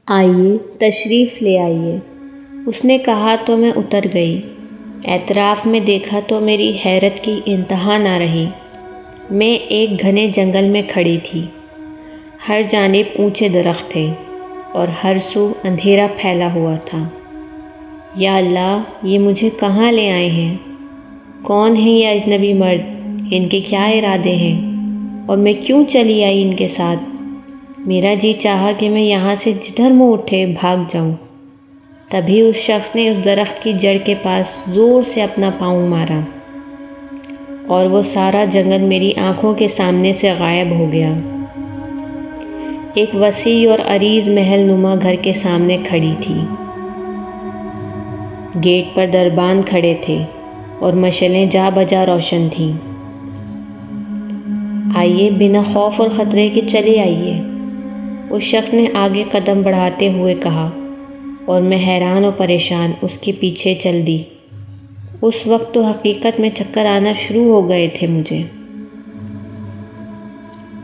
آئیے تشریف لے آئیے، اس نے کہا تو میں اتر گئی۔ اطراف میں دیکھا تو میری حیرت کی انتہا نہ رہی۔ میں ایک گھنے جنگل میں کھڑی تھی۔ ہر جانب اونچے درخت تھے اور ہر سو اندھیرا پھیلا ہوا تھا۔ یا اللہ، یہ مجھے کہاں لے آئے ہیں؟ کون ہیں یہ اجنبی مرد؟ ان کے کیا ارادے ہیں؟ اور میں کیوں چلی آئی ان کے ساتھ؟ میرا جی چاہا کہ میں یہاں سے جدھر منہ اٹھے بھاگ جاؤں۔ تبھی اس شخص نے اس درخت کی جڑ کے پاس زور سے اپنا پاؤں مارا اور وہ سارا جنگل میری آنکھوں کے سامنے سے غائب ہو گیا۔ ایک وسیع اور عریض محل نما گھر کے سامنے کھڑی تھی۔ گیٹ پر دربان کھڑے تھے اور مشعلیں جا بجا روشن تھیں۔ آئیے، بنا خوف اور خطرے کے چلے آئیے، اس شخص نے آگے قدم بڑھاتے ہوئے کہا، اور میں حیران و پریشان اس کے پیچھے چل دی۔ اس وقت تو حقیقت میں چکر آنا شروع ہو گئے تھے مجھے،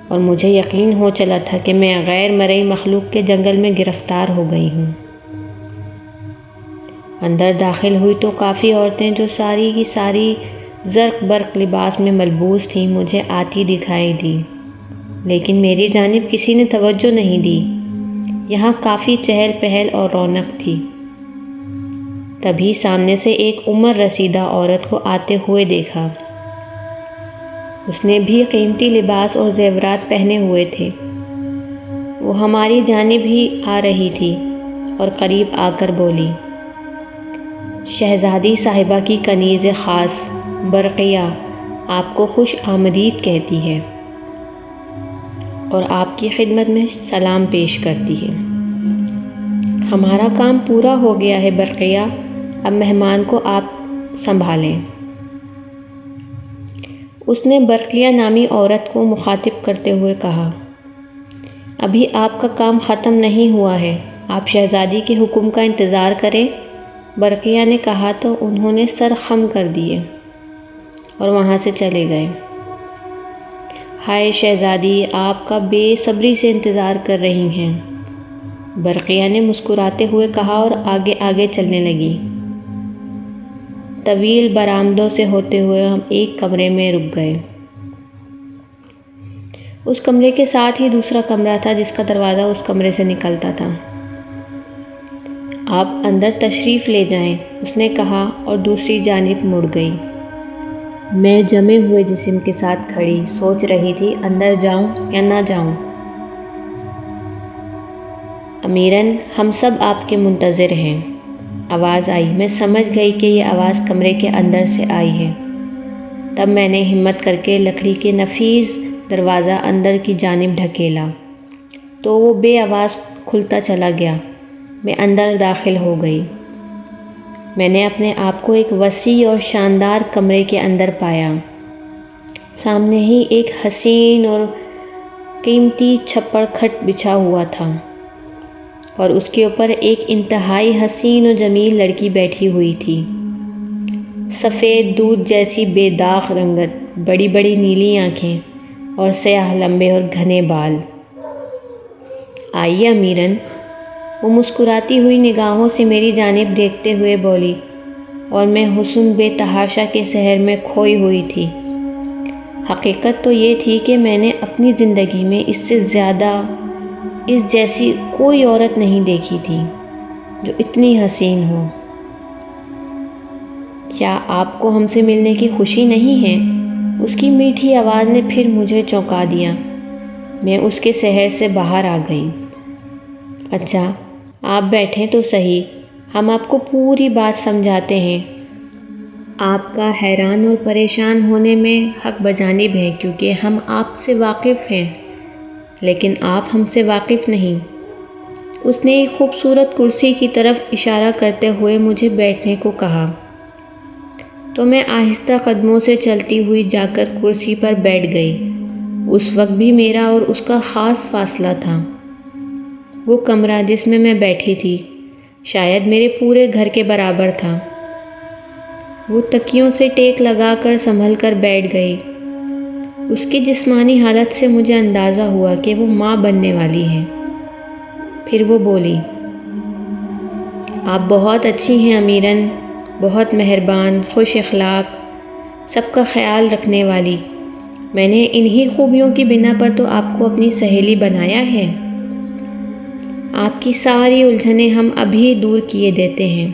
اور مجھے یقین ہو چلا تھا کہ میں غیر مرئی مخلوق کے جنگل میں گرفتار ہو گئی ہوں۔ اندر داخل ہوئی تو کافی عورتیں جو ساری کی ساری زرق برق لباس میں ملبوس تھیں مجھے آتی دکھائی دی، لیکن میری جانب کسی نے توجہ نہیں دی۔ یہاں کافی چہل پہل اور رونق تھی۔ تبھی سامنے سے ایک عمر رسیدہ عورت کو آتے ہوئے دیکھا۔ اس نے بھی قیمتی لباس اور زیورات پہنے ہوئے تھے۔ وہ ہماری جانب ہی آ رہی تھی اور قریب آ کر بولی، شہزادی صاحبہ کی کنیز خاص برقیہ آپ کو خوش آمدید کہتی ہے اور آپ کی خدمت میں سلام پیش کرتی ہے۔ ہمارا کام پورا ہو گیا ہے برقیہ، اب مہمان کو آپ سنبھالیں۔ اس نے برقیہ نامی عورت کو مخاطب کرتے ہوئے کہا، ابھی آپ کا کام ختم نہیں ہوا ہے، آپ شہزادی کے حکم کا انتظار کریں۔ برقیہ نے کہا تو انہوں نے سر خم کر دیے اور وہاں سے چلے گئے۔ ہائے شہزادی، آپ کا بے صبری سے انتظار کر رہی ہیں، برقیہ نے مسکراتے ہوئے کہا اور آگے آگے چلنے لگی۔ طویل برآمدوں سے ہوتے ہوئے ہم ایک کمرے میں رک گئے۔ اس کمرے کے ساتھ ہی دوسرا کمرہ تھا جس کا دروازہ اس کمرے سے نکلتا تھا۔ آپ اندر تشریف لے جائیں، اس نے کہا اور دوسری جانب مڑ گئی۔ میں جمے ہوئے جسم کے ساتھ کھڑی سوچ رہی تھی اندر جاؤں یا نہ جاؤں۔ امیرن، ہم سب آپ کے منتظر ہیں، آواز آئی۔ میں سمجھ گئی کہ یہ آواز کمرے کے اندر سے آئی ہے۔ تب میں نے ہمت کر کے لکڑی کے نفیس دروازہ اندر کی جانب ڈھکیلا تو وہ بے آواز کھلتا چلا گیا۔ میں اندر داخل ہو گئی۔ میں نے اپنے آپ کو ایک وسیع اور شاندار کمرے کے اندر پایا۔ سامنے ہی ایک حسین اور قیمتی چھپڑ کھٹ بچھا ہوا تھا اور اس کے اوپر ایک انتہائی حسین و جمیل لڑکی بیٹھی ہوئی تھی۔ سفید دودھ جیسی بے داغ رنگت، بڑی بڑی نیلی آنکھیں اور سیاہ لمبے اور گھنے بال۔ آئیے امیرن، وہ مسکراتی ہوئی نگاہوں سے میری جانب دیکھتے ہوئے بولی، اور میں حسن بے تحاشا کے سحر میں کھوئی ہوئی تھی۔ حقیقت تو یہ تھی کہ میں نے اپنی زندگی میں اس سے زیادہ اس جیسی کوئی عورت نہیں دیکھی تھی جو اتنی حسین ہو۔ کیا آپ کو ہم سے ملنے کی خوشی نہیں ہے؟ اس کی میٹھی آواز نے پھر مجھے چونکا دیا۔ میں اس کے سحر سے باہر آ گئی۔ اچھا، آپ بیٹھیں تو صحیح، ہم آپ کو پوری بات سمجھاتے ہیں۔ آپ کا حیران اور پریشان ہونے میں حق بجانب ہے کیونکہ ہم آپ سے واقف ہیں، لیکن آپ ہم سے واقف نہیں۔ اس نے ایک خوبصورت کرسی کی طرف اشارہ کرتے ہوئے مجھے بیٹھنے کو کہا تو میں آہستہ قدموں سے چلتی ہوئی جا کر کرسی پر بیٹھ گئی۔ اس وقت بھی میرا اور اس کا خاص فاصلہ تھا۔ وہ کمرہ جس میں بیٹھی تھی شاید میرے پورے گھر کے برابر تھا۔ وہ تکیوں سے ٹیک لگا کر سنبھل کر بیٹھ گئی۔ اس کی جسمانی حالت سے مجھے اندازہ ہوا کہ وہ ماں بننے والی ہے۔ پھر وہ بولی، آپ بہت اچھی ہیں امیرن، بہت مہربان، خوش اخلاق، سب کا خیال رکھنے والی۔ میں نے انہی خوبیوں کی بنا پر تو آپ کو اپنی سہیلی بنایا ہے۔ آپ کی ساری الجھنیں ہم ابھی دور کیے دیتے ہیں۔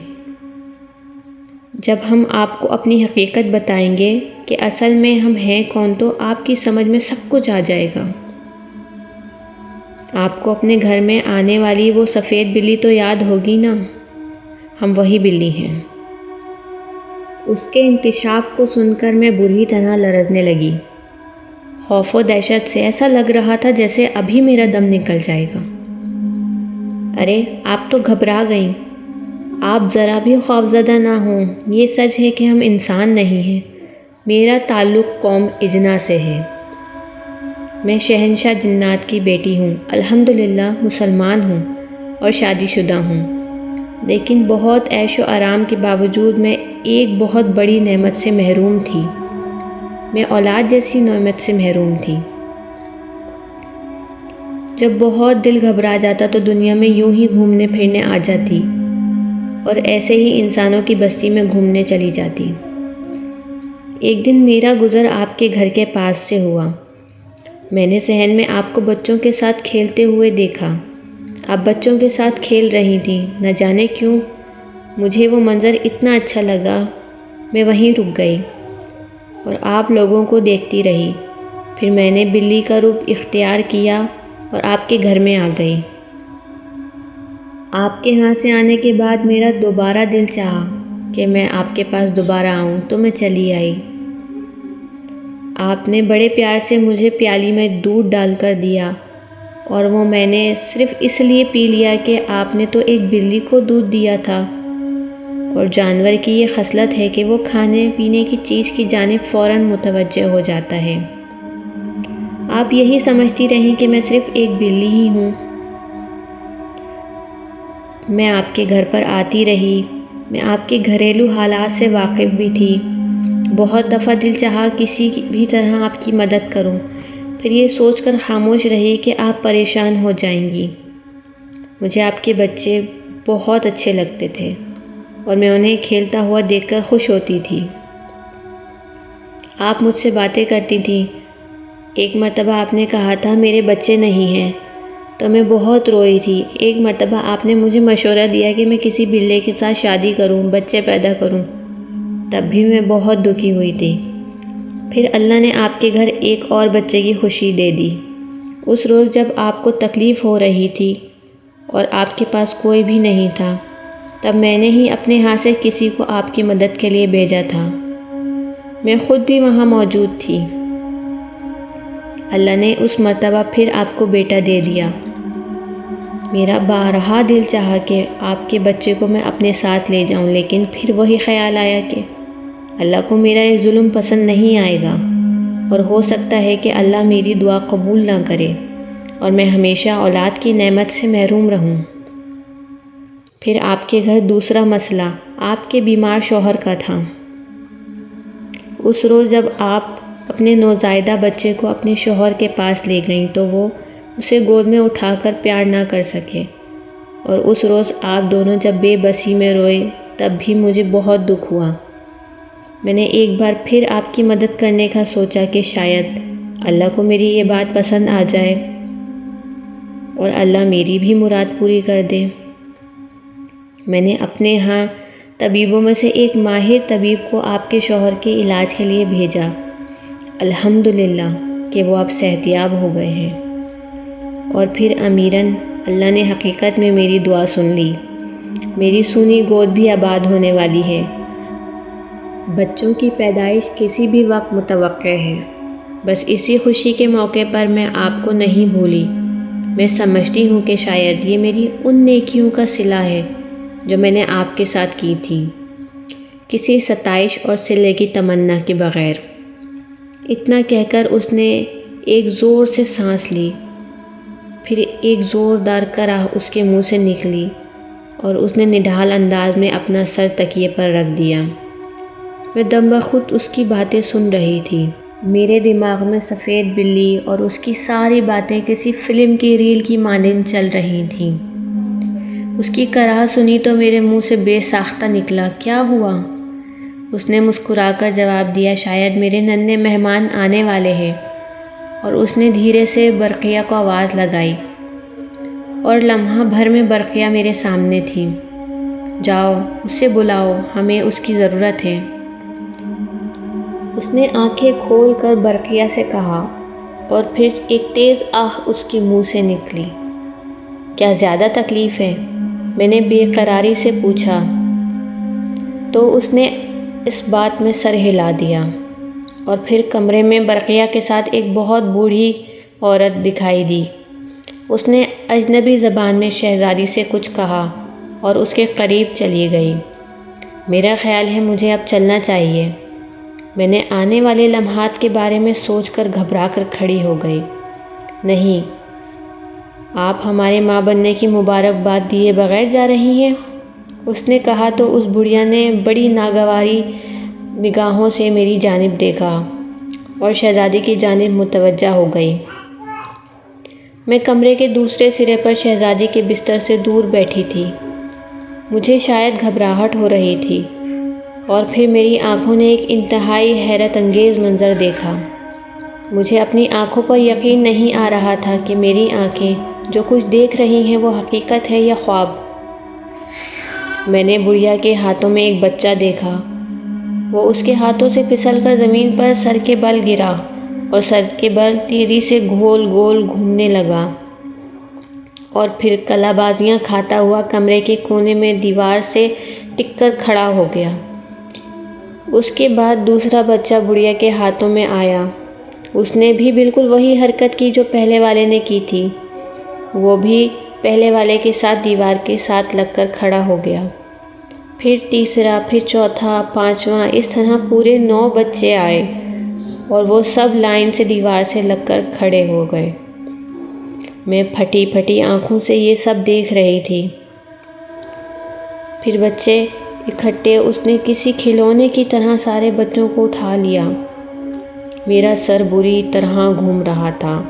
جب ہم آپ کو اپنی حقیقت بتائیں گے کہ اصل میں ہم ہیں کون، تو آپ کی سمجھ میں سب کچھ آ جائے گا۔ آپ کو اپنے گھر میں آنے والی وہ سفید بلی تو یاد ہوگی نا؟ ہم وہی بلی ہیں۔ اس کے انکشاف کو سن کر میں بری طرح لرزنے لگی۔ خوف و دہشت سے ایسا لگ رہا تھا جیسے ابھی میرا دم نکل جائے گا۔ ارے آپ تو گھبرا گئیں۔ آپ ذرا بھی خوفزدہ نہ ہوں۔ یہ سچ ہے کہ ہم انسان نہیں ہیں۔ میرا تعلق قوم اجنا سے ہے۔ میں شہنشاہ جنات کی بیٹی ہوں، الحمدللہ مسلمان ہوں اور شادی شدہ ہوں، لیکن بہت عیش و آرام کے باوجود میں ایک بہت بڑی نعمت سے محروم تھی۔ میں اولاد جیسی نعمت سے محروم تھی۔ جب بہت دل گھبرا جاتا تو دنیا میں یوں ہی گھومنے پھرنے آ جاتی اور ایسے ہی انسانوں کی بستی میں گھومنے چلی جاتی۔ ایک دن میرا گزر آپ کے گھر کے پاس سے ہوا۔ میں نے صحن میں آپ کو بچوں کے ساتھ کھیلتے ہوئے دیکھا۔ آپ بچوں کے ساتھ کھیل رہی تھیں، نہ جانے کیوں مجھے وہ منظر اتنا اچھا لگا، میں وہیں رک گئی اور آپ لوگوں کو دیکھتی رہی۔ پھر میں نے بلی کا روپ اختیار کیا اور آپ کے گھر میں آ گئی۔ آپ کے ہاں سے آنے کے بعد میرا دوبارہ دل چاہا کہ میں آپ کے پاس دوبارہ آؤں، تو میں چلی آئی۔ آپ نے بڑے پیار سے مجھے پیالی میں دودھ ڈال کر دیا اور وہ میں نے صرف اس لیے پی لیا کہ آپ نے تو ایک بلی کو دودھ دیا تھا، اور جانور کی یہ خصلت ہے کہ وہ کھانے پینے کی چیز کی جانب فوراً متوجہ ہو جاتا ہے۔ آپ یہی سمجھتی رہیں کہ میں صرف ایک بلی ہی ہوں۔ میں آپ کے گھر پر آتی رہی، میں آپ کے گھریلو حالات سے واقف بھی تھی۔ بہت دفعہ دل چاہا کسی بھی طرح آپ کی مدد کروں، پھر یہ سوچ کر خاموش رہی کہ آپ پریشان ہو جائیں گی۔ مجھے آپ کے بچے بہت اچھے لگتے تھے اور میں انہیں کھیلتا ہوا دیکھ کر خوش ہوتی تھی۔ آپ مجھ سے باتیں کرتی تھیں۔ ایک مرتبہ آپ نے کہا تھا میرے بچے نہیں ہیں، تو میں بہت روئی تھی۔ ایک مرتبہ آپ نے مجھے مشورہ دیا کہ میں کسی بلے کے ساتھ شادی کروں، بچے پیدا کروں، تب بھی میں بہت دکھی ہوئی تھی۔ پھر اللہ نے آپ کے گھر ایک اور بچے کی خوشی دے دی۔ اس روز جب آپ کو تکلیف ہو رہی تھی اور آپ کے پاس کوئی بھی نہیں تھا، تب میں نے ہی اپنے ہاتھ سے کسی کو آپ کی مدد کے لیے بھیجا تھا۔ میں خود بھی وہاں موجود تھی۔ اللہ نے اس مرتبہ پھر آپ کو بیٹا دے دیا۔ میرا بارہا دل چاہا کہ آپ کے بچے کو میں اپنے ساتھ لے جاؤں، لیکن پھر وہی خیال آیا کہ اللہ کو میرا یہ ظلم پسند نہیں آئے گا، اور ہو سکتا ہے کہ اللہ میری دعا قبول نہ کرے اور میں ہمیشہ اولاد کی نعمت سے محروم رہوں۔ پھر آپ کے گھر دوسرا مسئلہ آپ کے بیمار شوہر کا تھا۔ اس روز جب آپ اپنے نوزائیدہ بچے کو اپنے شوہر کے پاس لے گئیں تو وہ اسے گود میں اٹھا کر پیار نہ کر سکے، اور اس روز آپ دونوں جب بے بسی میں روئے تب بھی مجھے بہت دکھ ہوا۔ میں نے ایک بار پھر آپ کی مدد کرنے کا سوچا کہ شاید اللہ کو میری یہ بات پسند آ جائے اور اللہ میری بھی مراد پوری کر دے۔ میں نے اپنے ہاں طبیبوں میں سے ایک ماہر طبیب کو آپ کے شوہر کے علاج کے لیے بھیجا۔ الحمدللہ کہ وہ اب صحت یاب ہو گئے ہیں۔ اور پھر امیرن، اللہ نے حقیقت میں میری دعا سن لی۔ میری سونی گود بھی آباد ہونے والی ہے۔ بچوں کی پیدائش کسی بھی وقت متوقع ہے۔ بس اسی خوشی کے موقع پر میں آپ کو نہیں بھولی۔ میں سمجھتی ہوں کہ شاید یہ میری ان نیکیوں کا صلہ ہے جو میں نے آپ کے ساتھ کی تھی، کسی ستائش اور صلے کی تمنا کے بغیر۔ اتنا کہہ کر اس نے ایک زور سے سانس لی، پھر ایک زوردار کرہ اس کے منہ سے نکلی اور اس نے نڈھال انداز میں اپنا سر تکیے پر رکھ دیا۔ میں دم بخود اس کی باتیں سن رہی تھی۔ میرے دماغ میں سفید بلی اور اس کی ساری باتیں کسی فلم کی ریل کی مانند چل رہی تھیں۔ اس کی کراہ سنی تو میرے منہ سے بے ساختہ نکلا، کیا ہوا؟ اس نے مسکرا کر جواب دیا، شاید میرے ننھے مہمان آنے والے ہیں۔ اور اس نے دھیرے سے برقیہ کو آواز لگائی اور لمحہ بھر میں برقیہ میرے سامنے تھی۔ جاؤ، اسے بلاؤ، ہمیں اس کی ضرورت ہے۔ اس نے آنکھیں کھول کر برقیہ سے کہا اور پھر ایک تیز آہ اس کے منہ سے نکلی۔ کیا زیادہ تکلیف ہے؟ میں نے بے قراری سے پوچھا تو اس نے اس بات میں سر ہلا دیا اور پھر کمرے میں برقیہ کے ساتھ ایک بہت بوڑھی عورت دکھائی دی۔ اس نے اجنبی زبان میں شہزادی سے کچھ کہا اور اس کے قریب چلی گئی۔ میرا خیال ہے مجھے اب چلنا چاہیے۔ میں نے آنے والے لمحات کے بارے میں سوچ کر گھبرا کر کھڑی ہو گئی۔ نہیں، آپ ہمارے ماں بننے کی مبارکباد دیے بغیر جا رہی ہیں؟ اس نے کہا تو اس بڑھیا نے بڑی ناگواری نگاہوں سے میری جانب دیکھا اور شہزادی کی جانب متوجہ ہو گئی۔ میں کمرے کے دوسرے سرے پر شہزادی کے بستر سے دور بیٹھی تھی۔ مجھے شاید گھبراہٹ ہو رہی تھی اور پھر میری آنکھوں نے ایک انتہائی حیرت انگیز منظر دیکھا۔ مجھے اپنی آنکھوں پر یقین نہیں آ رہا تھا کہ میری آنکھیں جو کچھ دیکھ رہی ہیں وہ حقیقت ہے یا خواب۔ میں نے بڑھیا کے ہاتھوں میں ایک بچہ دیکھا۔ وہ اس کے ہاتھوں سے پھسل کر زمین پر سر کے بل گرا اور سر کے بل تیزی سے گول گول گھومنے لگا اور پھر کلا بازیاں کھاتا ہوا کمرے کے کونے میں دیوار سے ٹک کر کھڑا ہو گیا۔ اس کے بعد دوسرا بچہ بڑھیا کے ہاتھوں میں آیا۔ اس نے بھی بالکل وہی حرکت کی جو پہلے والے نے کی تھی۔ وہ بھی پہلے والے کے ساتھ دیوار کے ساتھ لگ کر کھڑا ہو گیا۔ پھر تیسرا، پھر چوتھا، پانچواں، اس طرح پورے 9 بچے آئے اور وہ سب لائن سے دیوار سے لگ کر کھڑے ہو گئے۔ میں پھٹی پھٹی آنکھوں سے یہ سب دیکھ رہی تھی۔ پھر بچے اکٹھے اس نے کسی کھلونے کی طرح سارے بچوں کو اٹھا لیا۔ میرا سر بری طرح گھوم رہا تھا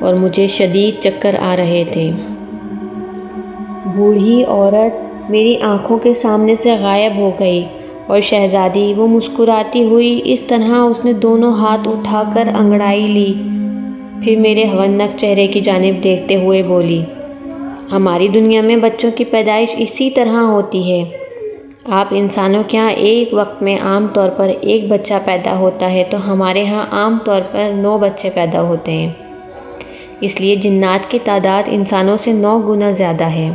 اور مجھے شدید چکر آ رہے تھے۔ بوڑھی عورت میری آنکھوں کے سامنے سے غائب ہو گئی اور شہزادی، وہ مسکراتی ہوئی، اس طرح اس نے دونوں ہاتھ اٹھا کر انگڑائی لی، پھر میرے ہونک چہرے کی جانب دیکھتے ہوئے بولی، ہماری دنیا میں بچوں کی پیدائش اسی طرح ہوتی ہے۔ آپ انسانوں کے ہاں ایک وقت میں عام طور پر ایک بچہ پیدا ہوتا ہے تو ہمارے ہاں عام طور پر 9 بچے پیدا ہوتے ہیں، اس لیے جنات کی تعداد انسانوں سے 9 گنا زیادہ ہے۔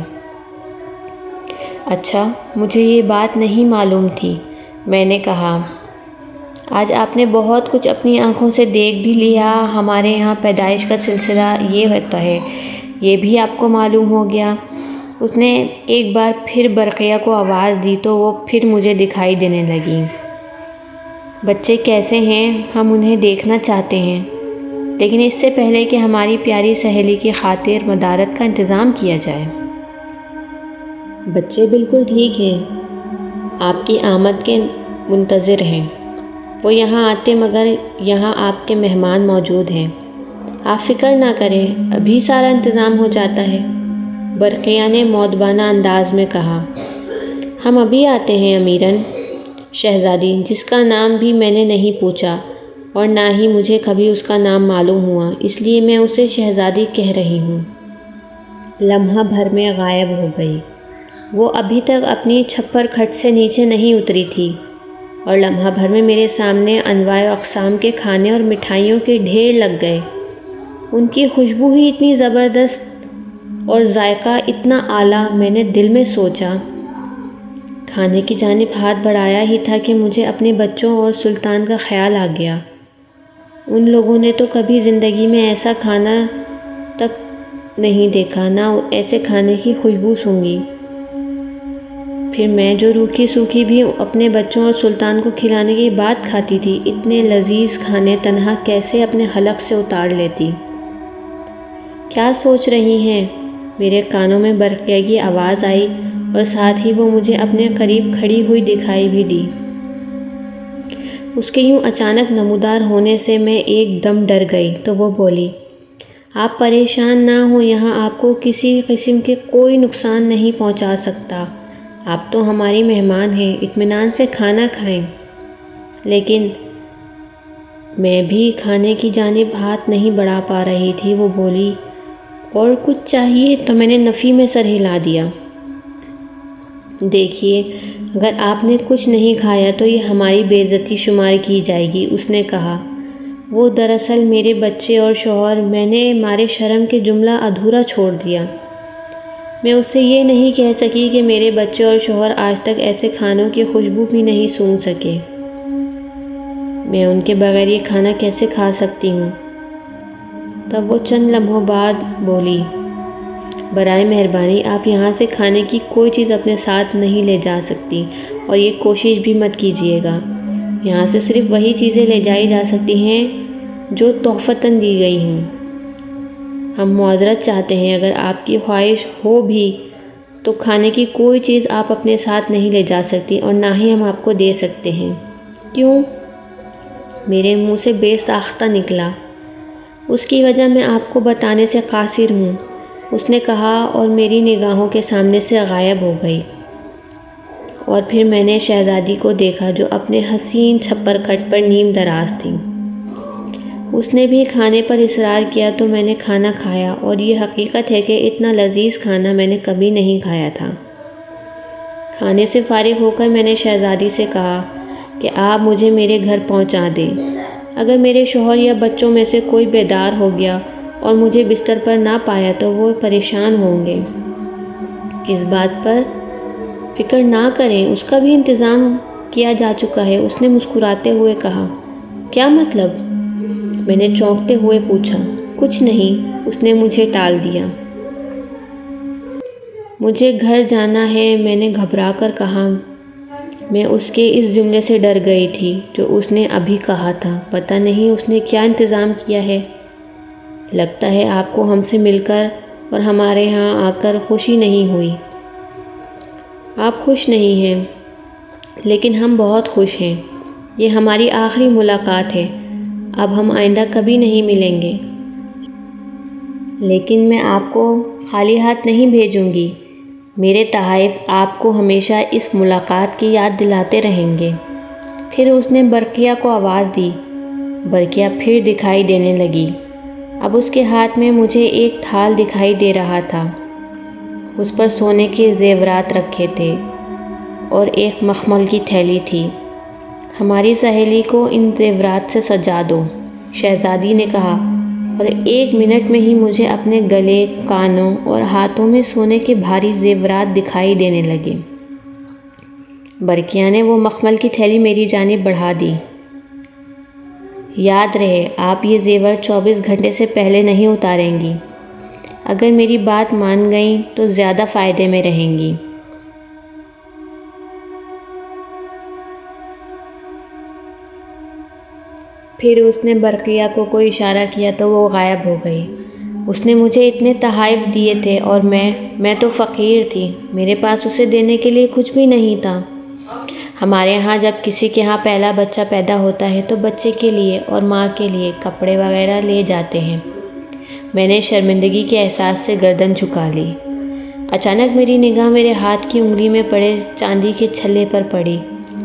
اچھا، مجھے یہ بات نہیں معلوم تھی، میں نے کہا۔ آج آپ نے بہت کچھ اپنی آنکھوں سے دیکھ بھی لیا۔ ہمارے یہاں پیدائش کا سلسلہ یہ ہوتا ہے، یہ بھی آپ کو معلوم ہو گیا۔ اس نے ایک بار پھر برقیہ کو آواز دی تو وہ پھر مجھے دکھائی دینے لگی۔ بچے کیسے ہیں؟ ہم انہیں دیکھنا چاہتے ہیں، لیکن اس سے پہلے کہ ہماری پیاری سہیلی کی خاطر مدارت کا انتظام کیا جائے۔ بچے بالکل ٹھیک ہیں، آپ کی آمد کے منتظر ہیں۔ وہ یہاں آتے مگر یہاں آپ کے مہمان موجود ہیں۔ آپ فکر نہ کریں، ابھی سارا انتظام ہو جاتا ہے، برقیہ نے مؤدبانہ انداز میں کہا۔ ہم ابھی آتے ہیں امیرن۔ شہزادی، جس کا نام بھی میں نے نہیں پوچھا اور نہ ہی مجھے کبھی اس کا نام معلوم ہوا، اس لیے میں اسے شہزادی کہہ رہی ہوں، لمحہ بھر میں غائب ہو گئی۔ وہ ابھی تک اپنی چھپر کھٹ سے نیچے نہیں اتری تھی اور لمحہ بھر میں میرے سامنے انواع و اقسام کے کھانے اور مٹھائیوں کے ڈھیر لگ گئے۔ ان کی خوشبو ہی اتنی زبردست اور ذائقہ اتنا اعلیٰ، میں نے دل میں سوچا۔ کھانے کی جانب ہاتھ بڑھایا ہی تھا کہ مجھے اپنے بچوں اور سلطان کا خیال آ گیا۔ ان لوگوں نے تو کبھی زندگی میں ایسا کھانا تک نہیں دیکھا، نہ ایسے کھانے کی خوشبو سونگھی۔ پھر میں جو روکھی سوکھی بھی اپنے بچوں اور سلطان کو کھلانے کے بعد کھاتی تھی، اتنے لذیذ کھانے تنہا کیسے اپنے حلق سے اتار لیتی؟ کیا سوچ رہی ہیں؟ میرے کانوں میں برقیہ کی آواز آئی اور ساتھ ہی وہ مجھے اپنے قریب کھڑی ہوئی دکھائی بھی دی۔ اس کے یوں اچانک نمودار ہونے سے میں ایک دم ڈر گئی تو وہ بولی، آپ پریشان نہ ہوں، یہاں آپ کو کسی قسم کے کوئی نقصان نہیں پہنچا سکتا، آپ تو ہماری مہمان ہیں، اطمینان سے کھانا کھائیں۔ لیکن میں بھی کھانے کی جانب ہاتھ نہیں بڑھا پا رہی تھی۔ وہ بولی، اور کچھ چاہیے؟ تو میں نے نفی میں سر ہلا دیا۔ دیکھیے، اگر آپ نے کچھ نہیں کھایا تو یہ ہماری بے عزتی شمار کی جائے گی، اس نے کہا۔ وہ دراصل میرے بچے اور شوہر، میں نے مارے شرم کے جملہ ادھورا چھوڑ دیا۔ میں اس سے یہ نہیں کہہ سکی کہ میرے بچے اور شوہر آج تک ایسے کھانوں کی خوشبو بھی نہیں سونگھ سکے۔ میں ان کے بغیر یہ کھانا کیسے کھا سکتی ہوں؟ تب وہ چند لمحوں بعد بولی، برائے مہربانی آپ یہاں سے کھانے کی کوئی چیز اپنے ساتھ نہیں لے جا سکتی، اور یہ کوشش بھی مت کیجیے گا۔ یہاں سے صرف وہی چیزیں لے جائی جا سکتی ہیں جو تحفتاً دی گئی ہوں۔ ہم معذرت چاہتے ہیں، اگر آپ کی خواہش ہو بھی تو کھانے کی کوئی چیز آپ اپنے ساتھ نہیں لے جا سکتی، اور نہ ہی ہم آپ کو دے سکتے ہیں۔ کیوں؟ میرے منہ سے بے ساختہ نکلا۔ اس کی وجہ میں آپ کو بتانے سے قاصر ہوں، اس نے کہا، اور میری نگاہوں کے سامنے سے غائب ہو گئی۔ اور پھر میں نے شہزادی کو دیکھا جو اپنے حسین چھپر کھٹ پر نیم دراز تھی۔ اس نے بھی کھانے پر اصرار کیا تو میں نے کھانا کھایا، اور یہ حقیقت ہے کہ اتنا لذیذ کھانا میں نے کبھی نہیں کھایا تھا۔ کھانے سے فارغ ہو کر میں نے شہزادی سے کہا کہ آپ مجھے میرے گھر پہنچا دیں۔ اگر میرے شوہر یا بچوں میں سے کوئی بیدار ہو گیا اور مجھے بستر پر نہ پایا تو وہ پریشان ہوں گے۔ اس بات پر فکر نہ کریں، اس کا بھی انتظام کیا جا چکا ہے، اس نے مسکراتے ہوئے کہا۔ کیا مطلب؟ میں نے چونکتے ہوئے پوچھا۔ کچھ نہیں، اس نے مجھے ٹال دیا۔ مجھے گھر جانا ہے، میں نے گھبرا کر کہا۔ میں اس کے اس جملے سے ڈر گئی تھی جو اس نے ابھی کہا تھا۔ پتہ نہیں اس نے کیا انتظام کیا ہے۔ لگتا ہے آپ کو ہم سے مل کر اور ہمارے ہاں آ کر خوشی نہیں ہوئی۔ آپ خوش نہیں ہیں، لیکن ہم بہت خوش ہیں۔ یہ ہماری آخری ملاقات ہے، اب ہم آئندہ کبھی نہیں ملیں گے۔ لیکن میں آپ کو خالی ہاتھ نہیں بھیجوں گی۔ میرے تحائف آپ کو ہمیشہ اس ملاقات کی یاد دلاتے رہیں گے۔ پھر اس نے برقیہ کو آواز دی۔ برقیہ پھر دکھائی دینے لگی۔ اب اس کے ہاتھ میں مجھے ایک تھال دکھائی دے رہا تھا۔ اس پر سونے کے زیورات رکھے تھے اور ایک مخمل کی تھیلی تھی۔ ہماری سہیلی کو ان زیورات سے سجا دو، شہزادی نے کہا، اور 1 منٹ میں ہی مجھے اپنے گلے، کانوں اور ہاتھوں میں سونے کے بھاری زیورات دکھائی دینے لگے۔ برقیہ نے وہ مخمل کی تھیلی میری جانب بڑھا دی۔ یاد رہے، آپ یہ زیور 24 گھنٹے سے پہلے نہیں اتاریں گی۔ اگر میری بات مان گئیں تو زیادہ فائدے میں رہیں گی۔ پھر اس نے برقیہ کو کوئی اشارہ کیا تو وہ غائب ہو گئی۔ اس نے مجھے اتنے تحائف دیے تھے اور میں تو فقیر تھی، میرے پاس اسے دینے کے لیے کچھ بھی نہیں تھا۔ ہمارے ہاں جب کسی کے ہاں پہلا بچہ پیدا ہوتا ہے تو بچے کے لیے اور ماں کے لیے کپڑے وغیرہ لے جاتے ہیں۔ میں نے شرمندگی کے احساس سے گردن جھکا لی۔ اچانک میری نگاہ میرے ہاتھ کی انگلی میں پڑے چاندی کے چھلے پر پڑی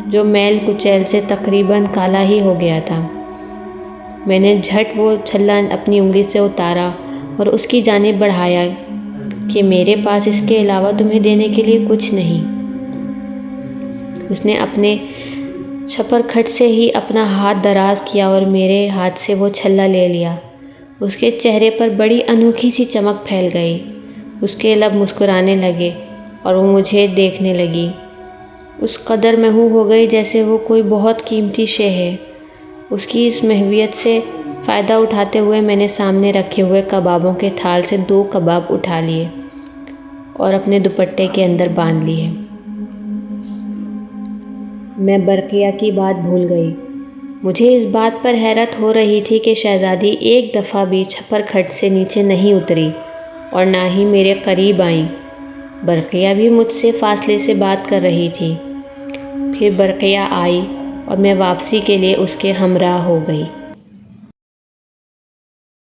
جو میل کچیل سے تقریباً کالا ہی ہو گیا تھا۔ میں نے جھٹ وہ چھلا اپنی انگلی سے اتارا اور اس کی جانب بڑھایا کہ میرے پاس اس کے علاوہ تمہیں دینے کے لیے کچھ نہیں۔ اس نے اپنے چھپر کھٹ سے ہی اپنا ہاتھ دراز کیا اور میرے ہاتھ سے وہ چھلا لے لیا۔ اس کے چہرے پر بڑی انوکھی سی چمک پھیل گئی۔ اس کے لب مسکرانے لگے اور وہ مجھے دیکھنے لگی۔ اس قدر محو ہو گئی جیسے وہ کوئی بہت قیمتی شے ہے۔ اس کی اس محویت سے فائدہ اٹھاتے ہوئے میں نے سامنے رکھے ہوئے کبابوں کے تھال سے 2 کباب اٹھا لیے اور اپنے دوپٹے کے اندر باندھ لیے۔ میں برقیہ کی بات بھول گئی۔ مجھے اس بات پر حیرت ہو رہی تھی کہ شہزادی ایک دفعہ بھی چھپر کھٹ سے نیچے نہیں اتری اور نہ ہی میرے قریب آئیں۔ برقیہ بھی مجھ سے فاصلے سے بات کر رہی تھی۔ پھر برقیہ آئی اور میں واپسی کے لیے اس کے ہمراہ ہو گئی۔